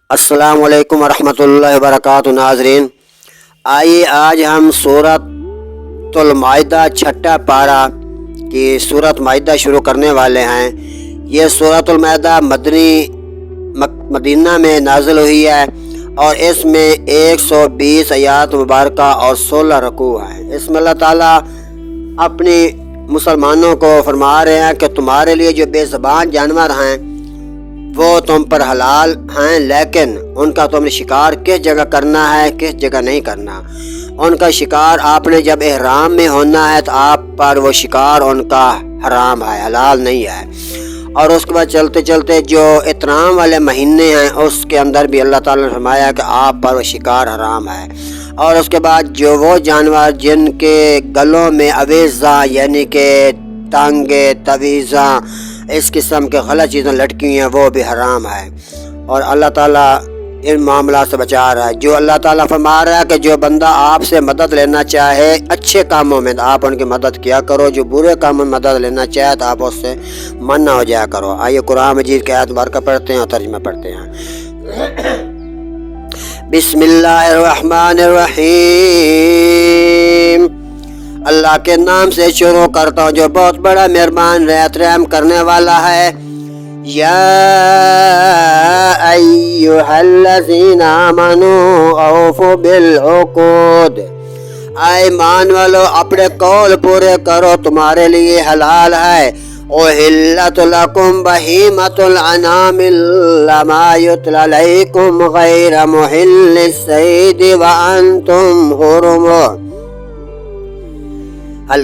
السلام علیکم ورحمۃ اللہ وبرکاتہ۔ ناظرین، آئیے آج ہم سورۃ المائدہ چھٹا پارہ کی سورۃ مائدہ شروع کرنے والے ہیں۔ یہ سورۃ المائدہ مدینہ میں نازل ہوئی ہے اور اس میں 120 آیات مبارکہ اور 16 رکوع ہیں۔ اس میں اللہ تعالیٰ اپنی مسلمانوں کو فرما رہے ہیں کہ تمہارے لیے جو بے زبان جانور ہیں وہ تم پر حلال ہیں، لیکن ان کا تم نے شکار کس جگہ کرنا ہے، کس جگہ نہیں کرنا۔ ان کا شکار آپ نے جب احرام میں ہونا ہے تو آپ پر وہ شکار ان کا حرام ہے، حلال نہیں ہے۔ اور اس کے بعد چلتے چلتے جو احرام والے مہینے ہیں اس کے اندر بھی اللہ تعالیٰ نے فرمایا کہ آپ پر وہ شکار حرام ہے۔ اور اس کے بعد جو وہ جانور جن کے گلوں میں اویزاں یعنی کہ ٹانگیں، تویزاں، اس قسم کے غلط چیزیں لٹکی ہوئی ہیں وہ بھی حرام ہے، اور اللہ تعالیٰ ان معاملات سے بچا رہا ہے۔ جو اللہ تعالیٰ فرما رہا ہے کہ جو بندہ آپ سے مدد لینا چاہے اچھے کاموں میں آپ ان کی مدد کیا کرو، جو برے کاموں میں مدد لینا چاہے تو آپ اس سے منع ہو جایا کرو۔ آئیے قرآن مجید کی آیت مبارکہ پڑھتے ہیں اور ترجمہ پڑھتے ہیں۔ بسم اللہ الرحمن الرحیم۔ اللہ کے نام سے شروع کرتا ہوں جو بہت بڑا مہربان رحمت رحم کرنے والا ہے۔ یا ایھا الذین آمنوا اوفوا بالعقود، اے ایمان والو اپنے قول پورے کرو، تمہارے لیے حلال ہے۔ احلت لکم بہیمۃ الانعام الا ما یتلی علیکم غیر محل الصید وانتم حرم،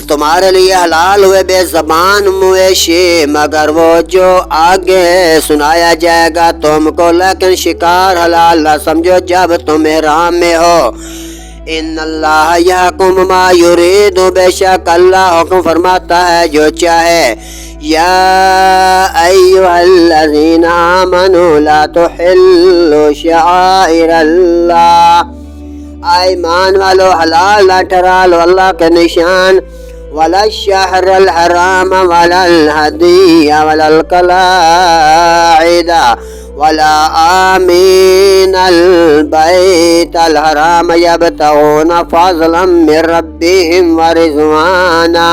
تمہارے لیے حلال ہوئے بے زبان مویشی مگر وہ جو آگے سنایا جائے گا تم کو، لیکن شکار حلال نہ سمجھو جب تم احرام میں ہو۔ ان اللہ یحکم ما یرید، بے شک اللہ حکم فرماتا ہے جو چاہے۔ یا ایھا الذین آمنوا لا تحلوا شعائر اللہ، ایمان والو حلال نہ ٹھہرا لو اللہ کے نشان، ولا الشہر الحرام ولا الہدی ولا القلائد ولا آمین البیت الحرام یبتغون فضلا من ربهم ورضوانا،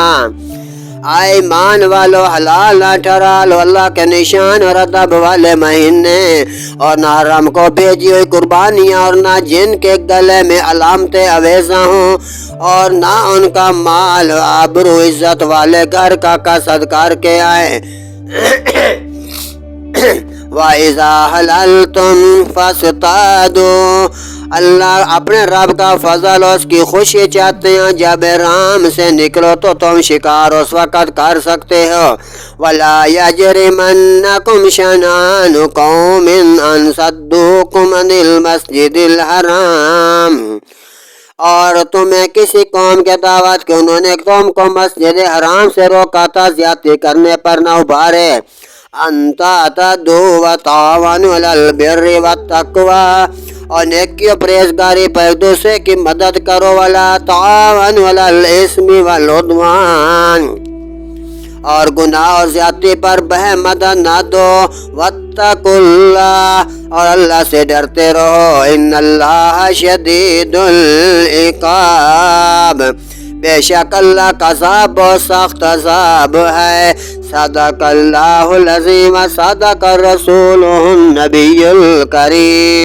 ایمان والو حلال نہ ٹھہرا لو اللہ کے نشان اور ادب والے مہینے، اور نہ حرم کو بھیجی ہوئی قربانیاں، اور نہ جن کے گلے میں علامتیں اویزاں ہوں، اور نہ ان کا مال آبرو عزت والے گھر کا قصد کر کے آئے۔ وَإِذَا حَلَلْتُمْ فَاصْطَادُوا، اللہ اپنے رب کا فضل اور اس کی خوشی چاہتے ہیں، جب احرام سے نکلو تو تم شکار اس وقت کر سکتے ہو۔ وَلَا يَجْرِمَنَّكُمْ شَنَآنُ قَوْمٍ أَن صَدُّوكُمْ عَنِ الْمَسْجِدِ الْحَرَامِ، اور تمہیں کسی قوم کے دعوت کہ انہوں نے تم کو مسجد حرام سے روکا تھا زیادتی کرنے پر نہ ابھارے۔ ان تعتدوا وتعاونوا علی البر والتقوی، اور نیکی و پرہیزگاری پر ایک دوسرے کی مدد کرو، ولا تعاونوا علی الاثم والعدوان، اور گناہ اور زیادتی پر بہ مدد نہ دو۔ واتقوا اللہ، اور اللہ سے ڈرتے رہو، ان اللہ شدید العقاب، بے شک اللہ کا عذاب بہت سخت عذاب ہے۔ صدق اللہ العظیم، صدق الرسول النبی الکریم۔